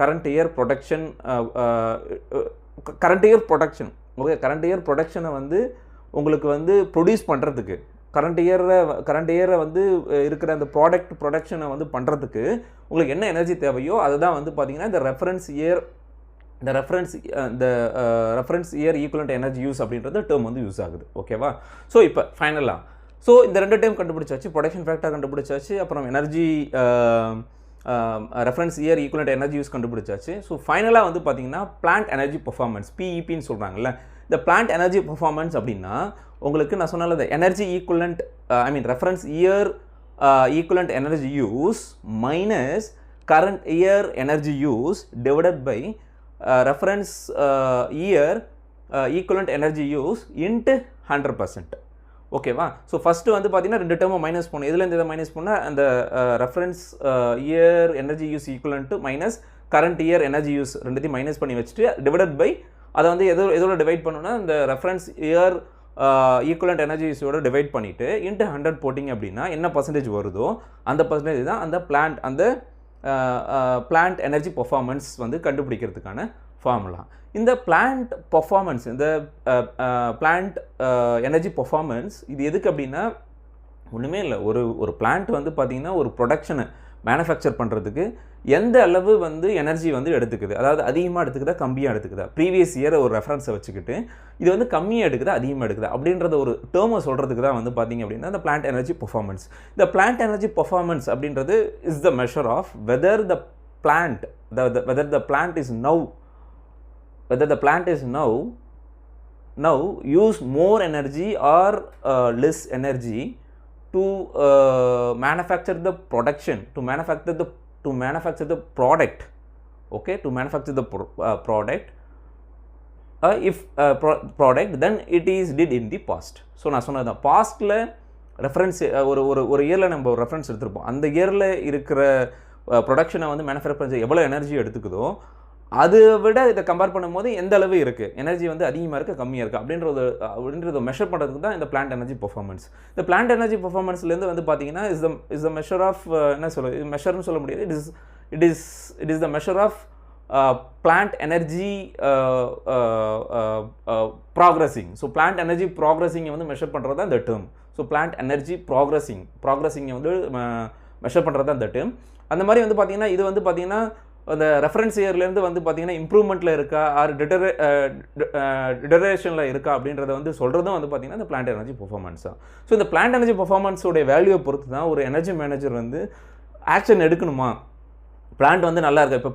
Current year production current year production okay current year ப்ரொடக்ஷனை வந்து உங்களுக்கு வந்து ப்ரொடியூஸ் பண்ணுறதுக்கு கரண்ட் இயரை வந்து இருக்கிற அந்த ப்ரொடக்ஷனை வந்து பண்ணுறதுக்கு உங்களுக்கு என்ன எனர்ஜி தேவையோ அதுதான் வந்து பார்த்தீங்கன்னா இந்த reference year equivalent energy use அப்படின்றது டேர்ம் வந்து யூஸ் ஆகுது ஓகேவா. ஸோ இப்போ ஃபைனலாக ஸோ இந்த 2 டைம் கண்டுபிடிச்சாச்சு, ப்ரொடக்ஷன் ஃபேக்டர் கண்டுபிடிச்சாச்சு, அப்புறம் energy reference year equivalent energy use கண்டுபிடிச்சாச்சு. ஸோ ஃபைனலாக வந்து பார்த்தீங்கன்னா பிளான்ட் எனர்ஜி பர்ஃபார்மன்ஸ் பிஇபின்னு சொல்கிறாங்கல்ல. இந்த பிளான்ட் எனர்ஜி பர்ஃபார்மன்ஸ் அப்படின்னா உங்களுக்கு நான் சொன்னால இந்த energy equivalent reference year equivalent energy use minus current year energy use divided by reference year equivalent energy use into 100%. ஓகேவா. ஸோ ஃபஸ்ட்டு வந்து பார்த்தீங்கன்னா 2 டேர்மை மைனஸ் பண்ணணும். இதுலேருந்து இதை மைனஸ் பண்ணால் அந்த reference year energy use equivalent minus current year energy use ரெண்டுத்தையும் மைனஸ் பண்ணி வச்சுட்டு டிவைடட் பை அதை வந்து எதோட டிவைட் பண்ணணும்னா இந்த ரெஃபரன்ஸ் இயர் ஈக்குவலண்ட் எனர்ஜி யூஸோட டிவைட் பண்ணிவிட்டு இன்ட்டு 100 போட்டிங்க அப்படின்னா என்ன பர்சன்டேஜ் வருதோ அந்த பர்சன்டேஜ் தான் அந்த பிளான்ட் எனர்ஜி பர்ஃபார்மன்ஸ் வந்து கண்டுபிடிக்கிறதுக்கான ஃபார்முலா. இந்த பிளான்ட் பர்ஃபார்மன்ஸ் இந்த பிளான்ட் எனர்ஜி பர்ஃபார்மன்ஸ் இது எதுக்கு அப்படின்னா ஒன்றுமே இல்லை, ஒரு பிளான்ட் வந்து பார்த்திங்கன்னா ஒரு ப்ரொடக்ஷனை மேனுஃபேக்சர் பண்ணுறதுக்கு எந்த அளவு வந்து எனர்ஜி வந்து எடுத்துக்குது, அதாவது அதிகமாக எடுத்துக்குதா கம்மியாக எடுத்துக்குதா, ப்ரீவியஸ் இயரை ஒரு ரெஃபரன்ஸை வச்சுக்கிட்டு இது வந்து கம்மியாக எடுக்குதா அதிகமாக எடுக்குதா அப்படின்றத ஒரு டேர்மை சொல்கிறதுக்கு தான் வந்து பார்த்திங்க அப்படின்னா இந்த பிளான்ட் எனர்ஜி பர்ஃபார்மன்ஸ். இந்த பிளான்ட் எனர்ஜி பர்ஃபார்மன்ஸ் அப்படின்றது is the measure of whether the plant is now use more energy or less energy to manufacture the production, to manufacture the product, okay, to manufacture the product if product then it is did in the past. So நான் சொன்னது பாஸ்ட்டில் reference ஒரு இயரில் நம்ம ஒரு reference எடுத்திருப்போம், அந்த இயரில் இருக்கிற ப்ரொடக்ஷனை வந்து மேனுஃபேக்சர் எவ்வளோ எனர்ஜி எடுத்துக்குதோ அதை விட இதை கம்பேர் பண்ணும்போது எந்த அளவு இருக்குது, எனர்ஜி வந்து அதிகமாக இருக்குது கம்மியாக இருக்குது அப்படின்றத மெஷர் பண்ணுறதுக்கு தான் இந்த பிளான்ட் எனர்ஜி பர்ஃபார்மன்ஸ். இந்த பிளான்ட் எனர்ஜி பர்ஃபார்மன்ஸ்லேருந்து வந்து பார்த்தீங்கன்னா இஸ் த மெஷர் ஆஃப் என்ன சொல்ல இது மெஷர்னு சொல்ல முடியாது, it is the measure of plant energy progressing. So plant energy ப்ராக்ரஸிங்கை வந்து மெஷர் பண்ணுறது தான் இந்த டேர்ம். ஸோ பிளான்ட் எனர்ஜி ப்ராக்ரஸிங்கை வந்து மெஷர் பண்ணுறது தான் இந்த டேர்ம். அந்த மாதிரி வந்து பார்த்தீங்கன்னா இது வந்து பார்த்தீங்கன்னா அந்த ரெஃபரன்ஸ் இயர்லேருந்து வந்து பார்த்தீங்கன்னா இம்ப்ரூவ்மெண்ட்டில் இருக்கா ஆர் டிட்டரேஷனில் இருக்கா அப்படின்றத வந்து சொல்கிறதும் வந்து பார்த்தீங்கன்னா இந்த பிளான்ட் எனர்ஜி பர்ஃபார்மன்ஸ் தான். ஸோ இந்த பிளான்ட் எனர்ஜி பர்ஃபார்மன்ஸோடைய வேல்யூவை பொறுத்து தான் ஒரு எனர்ஜி மேனேஜர் வந்து ஆக்ஷன் எடுக்கணுமா, பிளான்ட் வந்து நல்லா இருக்கா. இப்போ